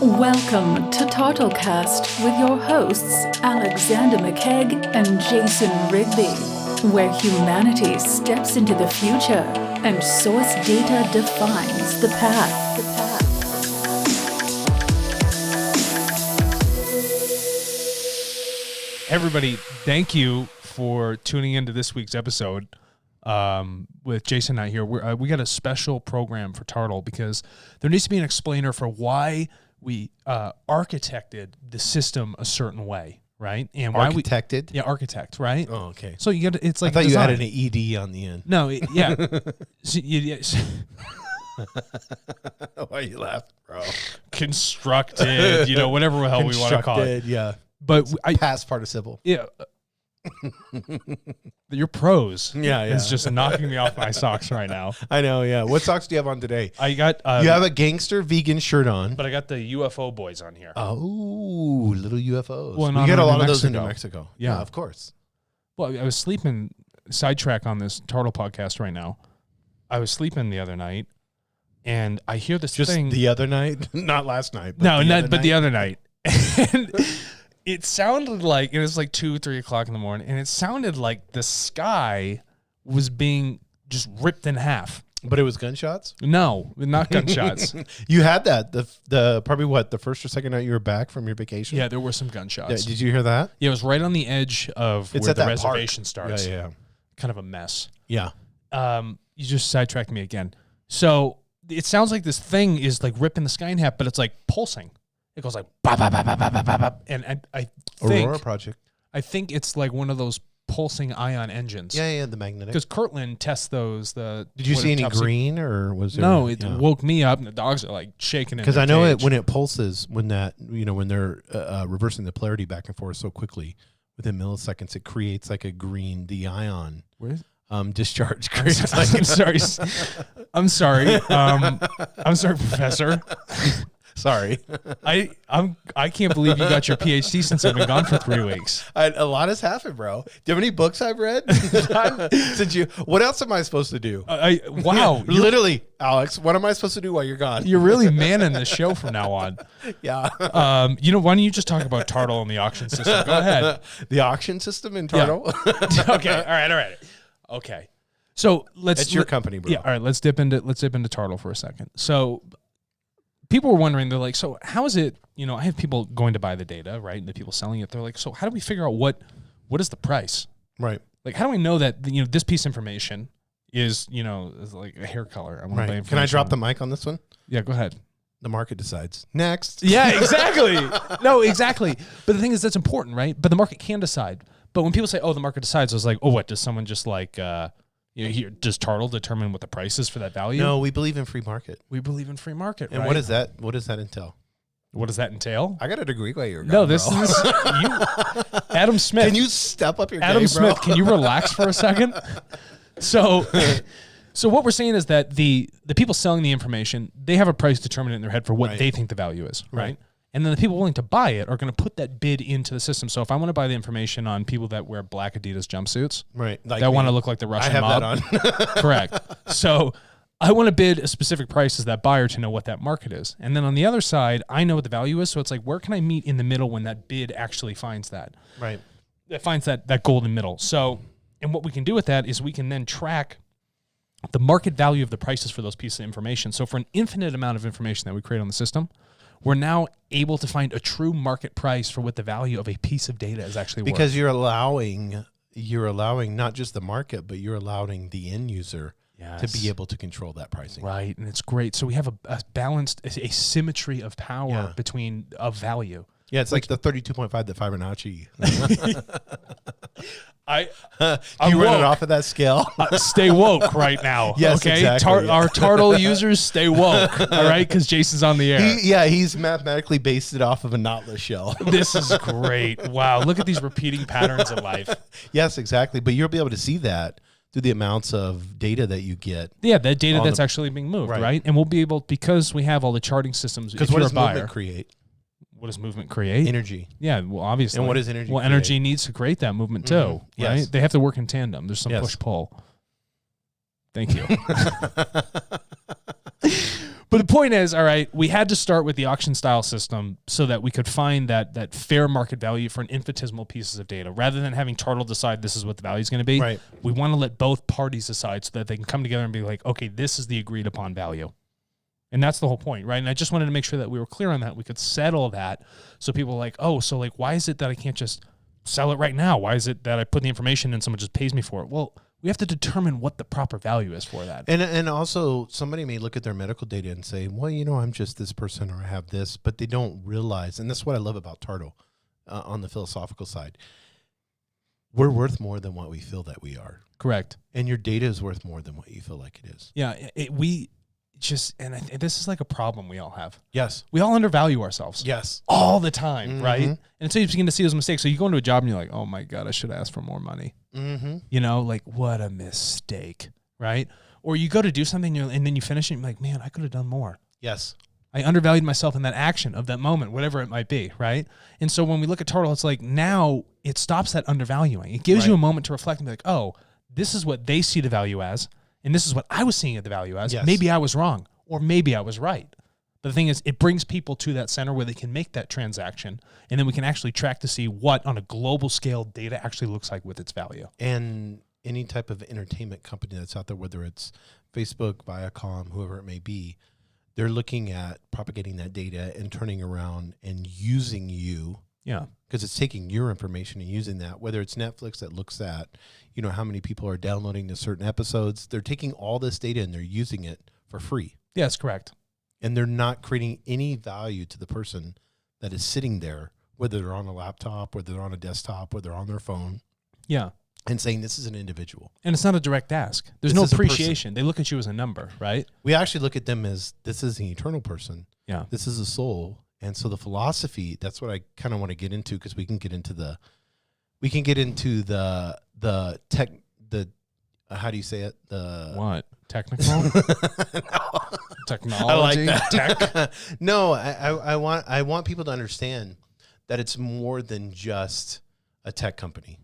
Welcome to TARTLEcast with your hosts Alexander McKegg and Jason Rigby, where humanity steps into the future and source data defines the path. Everybody, thank you for tuning into this week's episode with Jason and I here. We got a special program for Tartle because there needs to be an explainer for why we architected the system a certain way, right? And why architected? Architect, right? Oh, okay. So you got it's like I thought design. you added an ED on the end. No, yeah. Why are you laughing, bro? Constructed, whatever the hell we want to call it. Yeah. But past participle. Yeah. Your prose is just knocking me off my socks right now. I know, yeah. What socks do you have on today? I got... you have a gangster vegan shirt on. But I got the UFO boys on here. Oh, little UFOs. Well, we get a lot of those in New Mexico. Yeah, of course. Well, I was sleeping, sidetrack on this Tartle podcast right now. I was sleeping the other night, and I hear this thing... Just the other night? Not last night. The other night. And... It sounded like, it was like 2, 3 o'clock in the morning, and it sounded like the sky was being just ripped in half. But it was gunshots? No, not gunshots. You had that, the probably the first or second night you were back from your vacation? Yeah, there were some gunshots. Yeah, did you hear that? Yeah, it was right on the edge of where the reservation starts. Yeah. Kind of a mess. Yeah. You just sidetracked me again. So it sounds like this thing is like ripping the sky in half, but it's like pulsing. It goes like bop, bop, bop, bop, bop, bop, bop. And I think Aurora Project. I think it's like one of those pulsing ion engines. Yeah, the magnetic. Because Kirtland tests those. Did you see any green or was there? No, it woke me up and the dogs are like shaking. Because I know it when it pulses, when they're reversing the polarity back and forth so quickly within milliseconds, it creates like a green. The ion discharge creates. I'm sorry, Professor. Sorry. I can't believe you got your PhD since I've been gone for 3 weeks. A lot has happened, bro. Do you have any books I've read? What else am I supposed to do? Wow. Literally, Alex, what am I supposed to do while you're gone? You're really manning the show from now on. Yeah. Why don't you just talk about Tartle and the auction system? Go ahead. The auction system in Tartle? Yeah. Okay. All right. Okay. So it's your company, bro. Yeah. All right. Let's dip into Tartle for a second. So people were wondering, they're like, so how is it, I have people going to buy the data, right? And the people selling it, they're like, so how do we figure out what is the price? Right. Like, how do we know that, this piece of information is like a hair color? I want to buy information. Can I drop the mic on this one? Yeah, go ahead. The market decides. Next. Yeah, exactly. No, exactly. But the thing is, that's important, right? But the market can decide. But when people say, oh, the market decides, I was like, oh, what? Does someone just like, does Tartle determine what the price is for that value? No, we believe in free market. We believe in free market, and right? what does that entail? What does that entail? I got a degree while you're gone. No, this is you, Adam Smith. Can you step up your Adam game, Smith? bro? Can you relax for a second? So what we're saying is that the people selling the information, they have a price determined in their head for what they think the value is, right? And then the people willing to buy it are going to put that bid into the system. So if I want to buy the information on people that wear black Adidas jumpsuits, right, like that want to look like the Russian mob, I have that on. Correct. So I want to bid a specific price as that buyer to know what that market is. And then on the other side, I know what the value is. So it's like, where can I meet in the middle when that bid actually finds that? Right. That finds that golden middle. So, and what we can do with that is we can then track the market value of the prices for those pieces of information. So for an infinite amount of information that we create on the system, we're now able to find a true market price for what the value of a piece of data is actually worth. Because you're allowing not just the market, but you're allowing the end user to be able to control that pricing. Right, and it's great. So we have a balanced, a symmetry of power of value. Yeah, it's like the 32.5 that Fibonacci. You run it off of that scale? Stay woke right now. Yes, okay? exactly. Our Tartle users, stay woke, all right? Because Jason's on the air. He's mathematically based it off of a knotless shell. This is great. Wow, look at these repeating patterns in life. Yes, exactly. But you'll be able to see that through the amounts of data that you get. Yeah, that data that's actually being moved, right? And we'll be able, because we have all the charting systems, because what does movement create? What does movement create? Energy. Yeah, well, obviously. And what does energy create? Energy needs to create that movement too, right? Yes. They have to work in tandem. There's some push-pull. Thank you. But the point is, all right, we had to start with the auction style system so that we could find that fair market value for an infinitesimal pieces of data. Rather than having TARTLE decide this is what the value is going to be, Right. we want to let both parties decide so that they can come together and be like, okay, this is the agreed upon value. And that's the whole point, right? And I just wanted to make sure that we were clear on that. We could settle that so people are like, oh, so like, why is it that I can't just sell it right now? Why is it that I put the information in and someone just pays me for it? Well, we have to determine what the proper value is for that. And also somebody may look at their medical data and say, well, I'm just this person or I have this, but they don't realize, and that's what I love about TARTLE on the philosophical side. We're worth more than what we feel that we are. Correct. And your data is worth more than what you feel like it is. Yeah, this is like a problem we all have. Yes. We all undervalue ourselves. Yes. All the time, Mm-hmm. right? And until you begin to see those mistakes. So you go into a job and you're like, oh my God, I should ask for more money. Mm-hmm. Like what a mistake, right? Or you go to do something and then you finish it and you're like, man, I could have done more. Yes. I undervalued myself in that action of that moment, whatever it might be, right? And so when we look at TARTLE, it's like now it stops that undervaluing. It gives you a moment to reflect and be like, oh, this is what they see the value as, and this is what I was seeing the value as. Yes. Maybe I was wrong, or maybe I was right. But the thing is, it brings people to that center where they can make that transaction, and then we can actually track to see what, on a global scale, data actually looks like with its value. And any type of entertainment company that's out there, whether it's Facebook, Viacom, whoever it may be, they're looking at propagating that data and turning around and using you. Yeah. Because it's taking your information and using that, whether it's Netflix that looks at, how many people are downloading to certain episodes. They're taking all this data and they're using it for free. Yeah, that's correct. And they're not creating any value to the person that is sitting there, whether they're on a laptop, whether they're on a desktop, whether they're on their phone. Yeah. And saying this is an individual. And it's not a direct ask. There's no appreciation. They look at you as a number, right? We actually look at them as this is an eternal person. Yeah. This is a soul. And so the philosophy, that's what I kind of want to get into, because we can get into the tech, how do you say it? What? Technical? Technology? I like that. Tech? No, I want people to understand that it's more than just a tech company.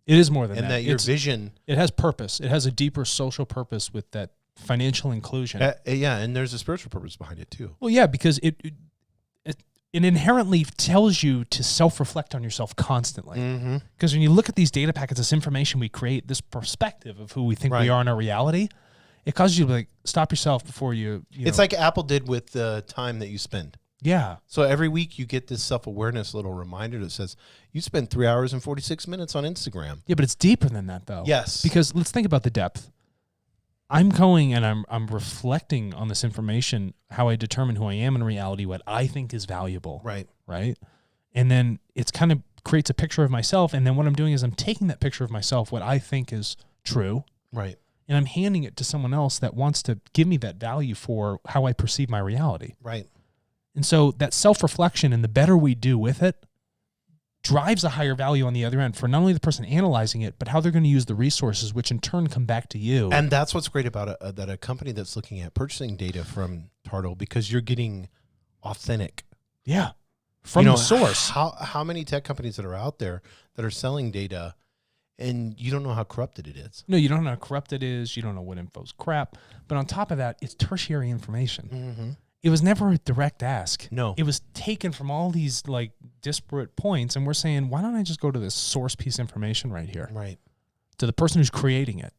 It is more than that. And that your vision. It has purpose. It has a deeper social purpose with that financial inclusion. Yeah, and there's a spiritual purpose behind it too. Well, yeah, because it inherently tells you to self-reflect on yourself constantly. Because when you look at these data packets, this information we create, this perspective of who we think we are in our reality, it causes you to like stop yourself before you it's like Apple did with the time that you spend. Yeah. So every week you get this self-awareness little reminder that says you spent 3 hours and 46 minutes on Instagram. Yeah, but it's deeper than that though. Yes. Because let's think about the depth. I'm going and I'm reflecting on this information, how I determine who I am in reality, what I think is valuable. Right. Right. And then it's kind of creates a picture of myself. And then what I'm doing is I'm taking that picture of myself, what I think is true. Right. And I'm handing it to someone else that wants to give me that value for how I perceive my reality. Right. And so that self-reflection and the better we do with it drives a higher value on the other end for not only the person analyzing it, but how they're going to use the resources, which in turn come back to you. And that's what's great about that a company that's looking at purchasing data from TARTLE, because you're getting authentic. Yeah. From the source. How many tech companies that are out there that are selling data and you don't know how corrupted it is? No, you don't know how corrupt it is. You don't know what info's crap. But on top of that, it's tertiary information. Mm-hmm. It was never a direct ask. No. It was taken from all these like disparate points, and we're saying, why don't I just go to this source piece information right here? Right. To the person who's creating it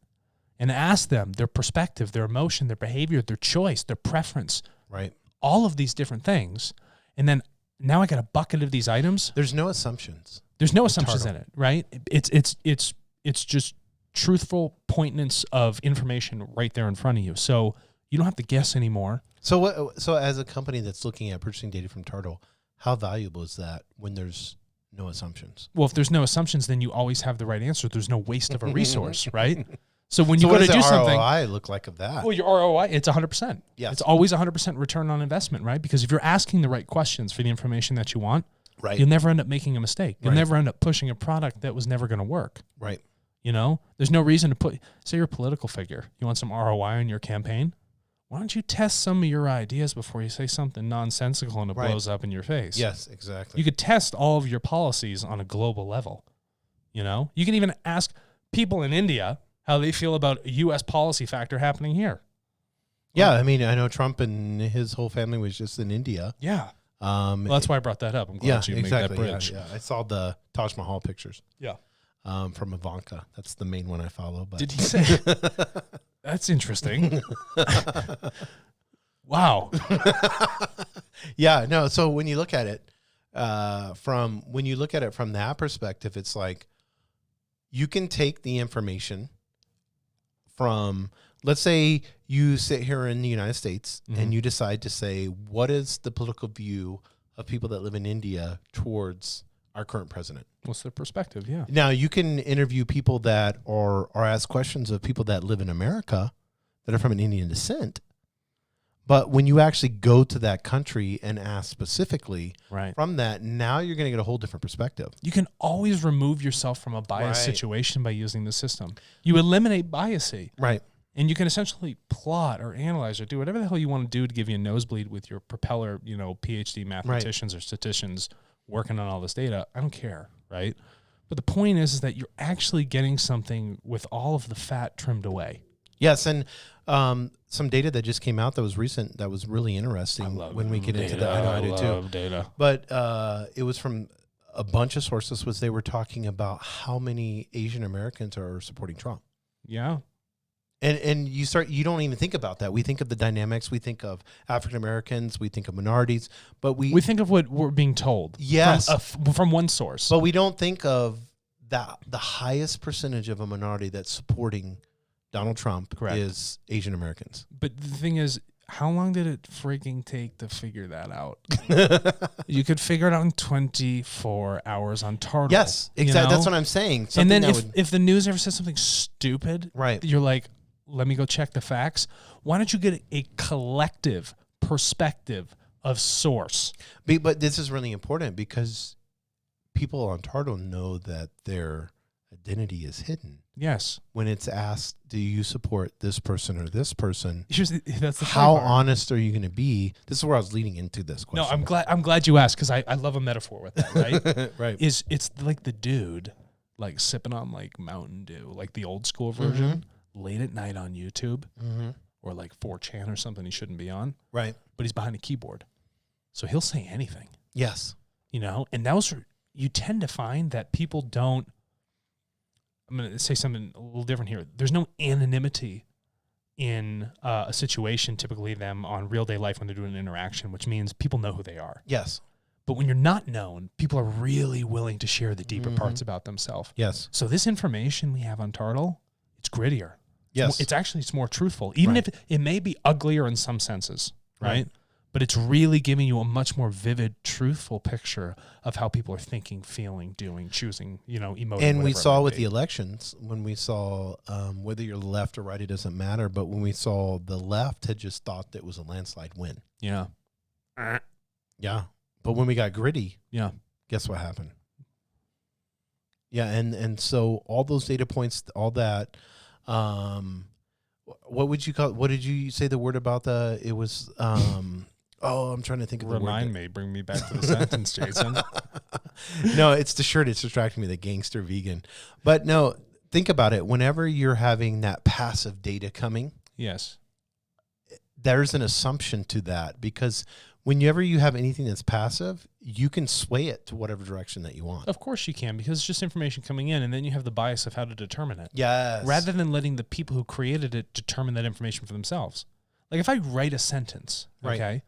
and ask them their perspective, their emotion, their behavior, their choice, their preference. Right. All of these different things. And then now I got a bucket of these items. There's no assumptions. There's no assumptions in it, right? It's just truthful pointness of information right there in front of you. So you don't have to guess anymore. So as a company that's looking at purchasing data from TARTLE, how valuable is that when there's no assumptions? Well, if there's no assumptions, then you always have the right answer. There's no waste of a resource, right? So when you go to do something, what does the ROI look like of that? Well, your ROI, it's 100%. Yes. It's always 100% return on investment, right? Because if you're asking the right questions for the information that you want, right, you'll never end up making a mistake. You'll Right. never end up pushing a product that was never going to work. Right. There's no reason to say you're a political figure. You want some ROI on your campaign? Why don't you test some of your ideas before you say something nonsensical and it Right. blows up in your face? Yes, exactly. You could test all of your policies on a global level. You can even ask people in India how they feel about a U.S. policy factor happening here. Yeah, I mean, I know Trump and his whole family was just in India. Yeah. Well, that's why I brought that up. I'm glad you exactly. made that bridge. Yeah. I saw the Taj Mahal pictures. Yeah. From Ivanka. That's the main one I follow. But Did he say? That's interesting. Wow. Yeah, no. So when you look at it from that perspective, it's like you can take the information from, let's say you sit here in the United States and you decide to say, what is the political view of people that live in India towards our current president? What's their perspective? Yeah. Now you can interview people that or ask questions of people that live in America that are from an Indian descent. But when you actually go to that country and ask specifically from that, now you're going to get a whole different perspective. You can always remove yourself from a biased situation by using the system. You eliminate biasy. Right. And you can essentially plot or analyze or do whatever the hell you want to do to give you a nosebleed with your propeller, PhD mathematicians or statisticians working on all this data. I don't care, right? But the point is that you're actually getting something with all of the fat trimmed away. Yes, and some data that just came out that was recent that was really interesting when we get into that. I do too. Data. But it was from a bunch of sources. They were talking about how many Asian Americans are supporting Trump. Yeah. And you don't even think about that. We think of the dynamics. We think of African Americans. We think of minorities. But we think of what we're being told. Yes. From one source. But we don't think of the highest percentage of a minority that's supporting Donald Trump is Asian Americans. But the thing is, how long did it freaking take to figure that out? You could figure it out in 24 hours on TARTLE. Yes, exactly. That's what I'm saying. And then if the news ever says something stupid, you're like, let me go check the facts. Why don't you get a collective perspective of source? But this is really important because people on TARTLE know that their identity is hidden. Yes. When it's asked, do you support this person or this person? That's the how honest are you going to be? This is where I was leading into this question. No, I'm glad you asked because I love a metaphor with that, right? Right. It's like the dude like sipping on like Mountain Dew, like the old school version, late at night on YouTube or like 4chan or something he shouldn't be on. Right. But he's behind a keyboard. So he'll say anything. Yes. And those you tend to find that people don't. I'm going to say something a little different here. There's no anonymity in a situation, typically them on real day life when they're doing an interaction, which means people know who they are. Yes. But when you're not known, people are really willing to share the deeper parts about themselves. Yes. So this information we have on TARTLE, it's grittier. Yes. It's more truthful, even if it may be uglier in some senses, right? But it's really giving you a much more vivid, truthful picture of how people are thinking, feeling, doing, choosing, emoting. And we saw with the elections, when we saw whether you're left or right, it doesn't matter. But when we saw the left had just thought that it was a landslide win. Yeah. Yeah. But when we got gritty, guess what happened? Yeah. And so all those data points, all that, what would you call, what did you say the word about it was, I'm trying to think of the word. Bring me back to the sentence, Jason. No, it's the shirt. It's distracting me, the gangster vegan. But no, think about it. Whenever you're having that passive data coming, yes, there's an assumption to that because whenever you have anything that's passive, you can sway it to whatever direction that you want. Of course you can because it's just information coming in and then you have the bias of how to determine it. Yes. Rather than letting the people who created it determine that information for themselves. Like if I write a sentence, okay,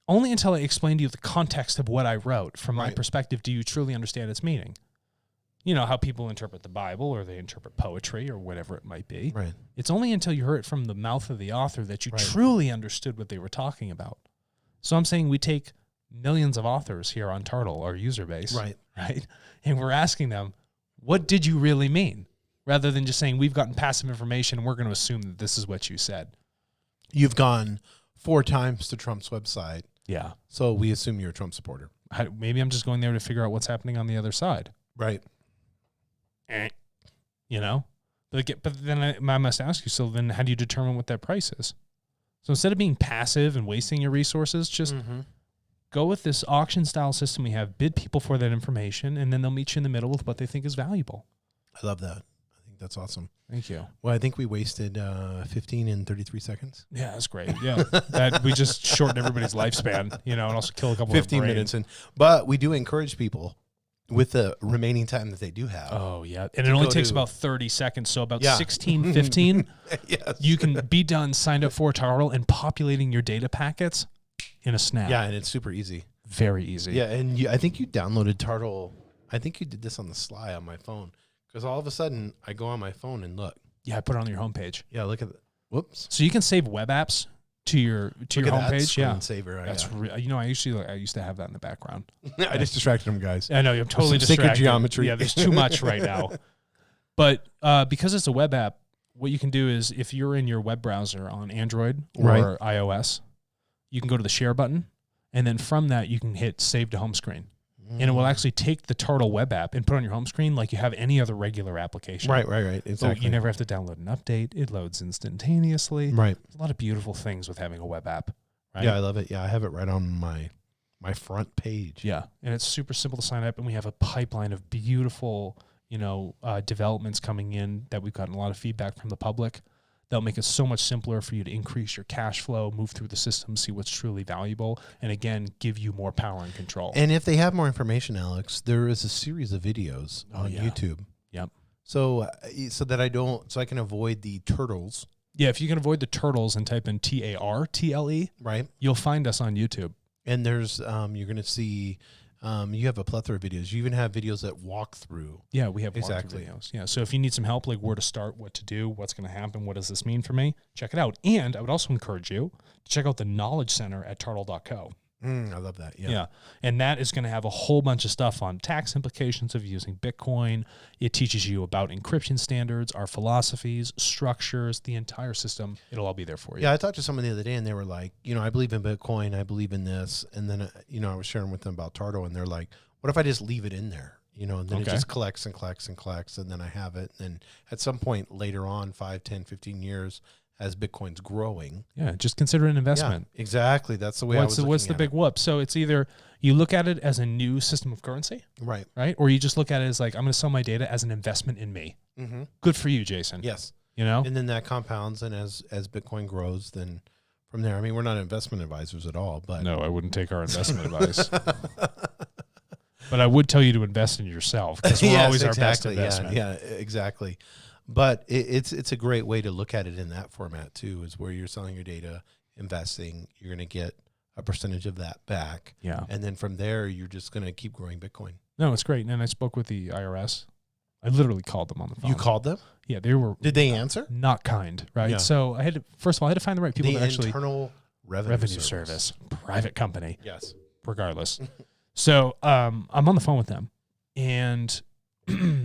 only until I explain to you the context of what I wrote from my perspective do you truly understand its meaning. You know how people interpret the Bible or they interpret poetry or whatever it might be. Right. It's only until you heard it from the mouth of the author that you truly understood what they were talking about. So I'm saying we take millions of authors here on TARTLE, our user base, right? And we're asking them, what did you really mean? Rather than just saying, we've gotten passive information and we're going to assume that this is what you said. You've gone 4 times to Trump's website. Yeah. So we assume you're a Trump supporter. Maybe I'm just going there to figure out what's happening on the other side. Right. But then I must ask you, so then how do you determine what that price is? So instead of being passive and wasting your resources, just go with this auction style system we have, bid people for that information, and then they'll meet you in the middle with what they think is valuable. I love that. I think think that's awesome. Thank you. Well, I think we wasted 15 and 33 seconds. Yeah, that's great. Yeah, that we just shortened everybody's lifespan, and also kill a couple 15 of minutes. But we do encourage people with the remaining time that they do have. Oh, yeah. And it only takes about 30 seconds. So about 16, 15, yes. you can be done, signed up for TARTLE, and populating your data packets in a snap. Yeah, and it's super easy. Very easy. Yeah, and I think you downloaded TARTLE. I think you did this on the sly on my phone. Because all of a sudden, I go on my phone and look. Yeah, I put it on your homepage. Yeah, look at that. Whoops. So you can save web apps to your homepage. Yeah, screensaver. That's I used to have that in the background. I just distracted them, guys. I know I'm totally Sacred distracted. geometry. Yeah, there's too much right now. But because it's a web app, what you can do is if you're in your web browser on Android or iOS, you can go to the share button, and then from that you can hit save to home screen. And it will actually take the TARTLE web app and put it on your home screen like you have any other regular application. Right. Exactly. So you never have to download an update. It loads instantaneously. Right. There's a lot of beautiful things with having a web app. Right? Yeah, I love it. Yeah, I have it right on my front page. Yeah, and it's super simple to sign up, and we have a pipeline of beautiful, developments coming in that we've gotten a lot of feedback from the public. They'll make it so much simpler for you to increase your cash flow, move through the system, see what's truly valuable, and again, give you more power and control. And if they have more information, Alex, there is a series of videos on YouTube. Yep. So I can avoid the turtles. Yeah, if you can avoid the turtles and type in TARTLE, right, you'll find us on YouTube. And there's you're going to see you have a plethora of videos. You even have videos that walk through. Yeah, we have exactly videos. Yeah, so if you need some help, like where to start, what to do, what's going to happen, what does this mean for me, check it out. And I would also encourage you to check out the Knowledge Center at tartle.co. I love that. Yeah. And that is going to have a whole bunch of stuff on tax implications of using Bitcoin. It teaches you about encryption standards, our philosophies, structures, the entire system. It'll all be there for you. Yeah, I talked to someone the other day and they were like, I believe in Bitcoin, I believe in this. And then, I was sharing with them about TARTLE and they're like, what if I just leave it in there? And then it just collects and collects and collects and then I have it. And at some point later on, 5, 10, 15 years, as Bitcoin's growing. Yeah, just consider it an investment. Yeah, exactly. That's the way what's the big whoop? So it's either you look at it as a new system of currency, right? Or you just look at it as like, I'm going to sell my data as an investment in me. Mm-hmm. Good for you, Jason. Yes. And then that compounds, and as Bitcoin grows, then from there, I mean, we're not investment advisors at all, but no, I wouldn't take our investment advice. But I would tell you to invest in yourself because we're always our best investment. Yeah, exactly. But it's a great way to look at it in that format too, is where you're selling your data, investing, you're going to get a percentage of that back. Yeah. And then from there, you're just going to keep growing Bitcoin. No, it's great. And I spoke with the IRS. I literally called them on the phone. You called them? Yeah, they were. Did they answer? Not kind, right? Yeah. So first of all, I had to find the right people to actually. Internal Revenue Service. Private company. Yes. Regardless. So I'm on the phone with them and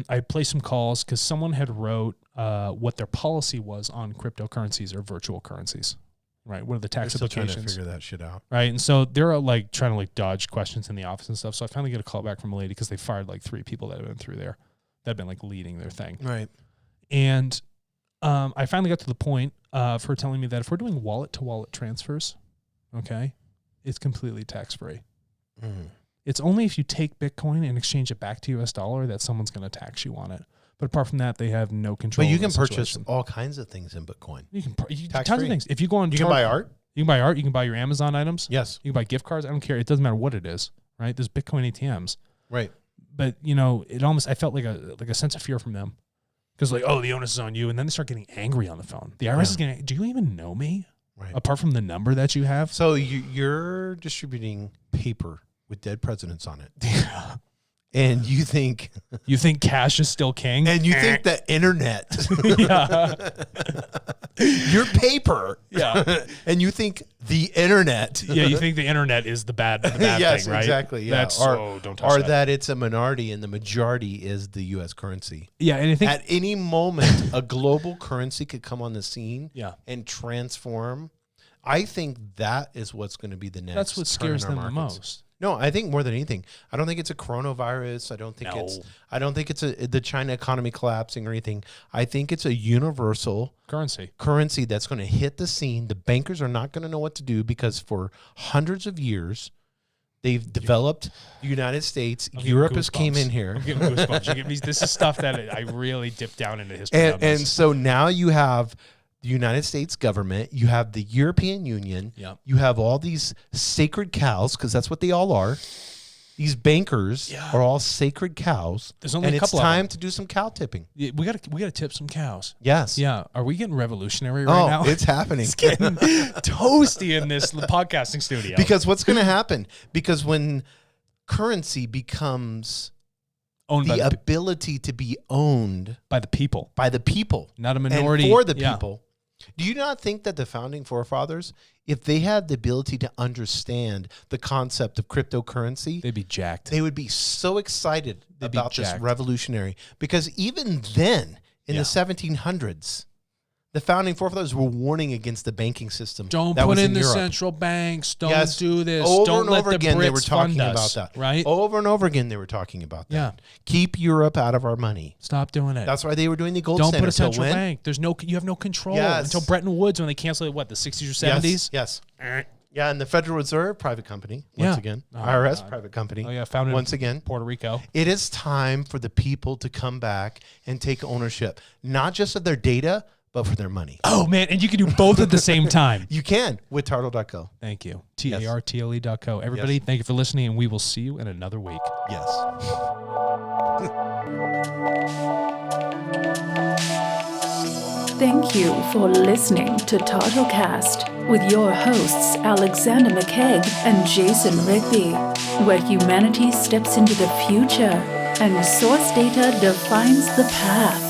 I placed some calls because someone had wrote what their policy was on cryptocurrencies or virtual currencies, right? What are the tax implications? Trying to figure that shit out, right? And so they're like trying to like dodge questions in the office and stuff. So I finally get a call back from a lady because they fired like 3 people that had been through there, that had been like leading their thing, right? And I finally got to the point of her telling me that if we're doing wallet to wallet transfers, okay, it's completely tax free. Mm-hmm. It's only if you take Bitcoin and exchange it back to US dollar that someone's going to tax you on it. But apart from that, they have no control. But you can purchase all kinds of things in Bitcoin. You can tons of things. If you go on, you can buy art. You can buy art. You can buy your Amazon items. Yes. You can buy gift cards. I don't care. It doesn't matter what it is. Right. There's Bitcoin ATMs. Right. But I felt like a sense of fear from them because like, oh, the onus is on you, and then they start getting angry on the phone. The IRS is getting. Do you even know me? Right. Apart from the number that you have. So you're distributing paper with dead presidents on it. Yeah. And you think cash is still king? And you think the internet. Your paper. Yeah. And you think the internet. Yeah, you think the internet is the bad yes, thing, right? Exactly. Yeah. Don't touch that it's a minority and the majority is the US currency. Yeah, and I think at any moment a global currency could come on the scene and transform. I think that is what's going to be the next. That's what scares them the most. No, I think more than anything, I don't think it's a coronavirus. I don't think it's the China economy collapsing or anything. I think it's a universal currency that's going to hit the scene. The bankers are not going to know what to do because for hundreds of years, They've developed the United States. I'm getting Europe has came goosebumps. in here. I'm getting goosebumps. You give me, this is stuff that I really dip down into history. And so now you have the United States government, you have the European Union, Yep. you have all these sacred cows, because that's what they all are. These bankers are all sacred cows. There's only and a couple it's of time to do some cow tipping. Yeah, we gotta tip some cows. Yes. Yeah. Are we getting revolutionary right now? It's happening. It's getting toasty in this podcasting studio. Because what's going to happen? Because when currency becomes owned the by ability to be owned by the people, by the people, not a minority, and for the yeah. people. Do you not think that the founding forefathers, if they had the ability to understand the concept of cryptocurrency, they'd be jacked. they would be so excited They'd be about this jacked. revolutionary? Because even then, in Yeah. the 1700s, the founding forefathers were warning against the banking system. Don't that put was in the Europe. central banks. Don't Yes. do this. Over Don't and let over the again, Brits they were talking fund about us, that. right? Over and over again, they were talking about that. Yeah. Keep Europe out of our money. Stop doing it. That's why they were doing the gold Don't standard. put a Till central when? bank. You have no control Yes. until Bretton Woods when they canceled it. What, the 60s or 70s? Yes. Yeah, and the Federal Reserve, private company, once Yeah. again. Oh, IRS, God. private company. Oh yeah, founded Once in again. Puerto Rico. It is time for the people to come back and take ownership, not just of their data, but for their money. Oh man, and you can do both at the same time. You can with tartle.co. Thank you. TARTLE.co. Everybody, thank you for listening, and we will see you in another week. Yes. Thank you for listening to TartleCast with your hosts Alexander McKegg and Jason Rigby, where humanity steps into the future and source data defines the path.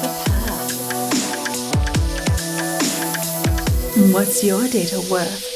What's your data worth?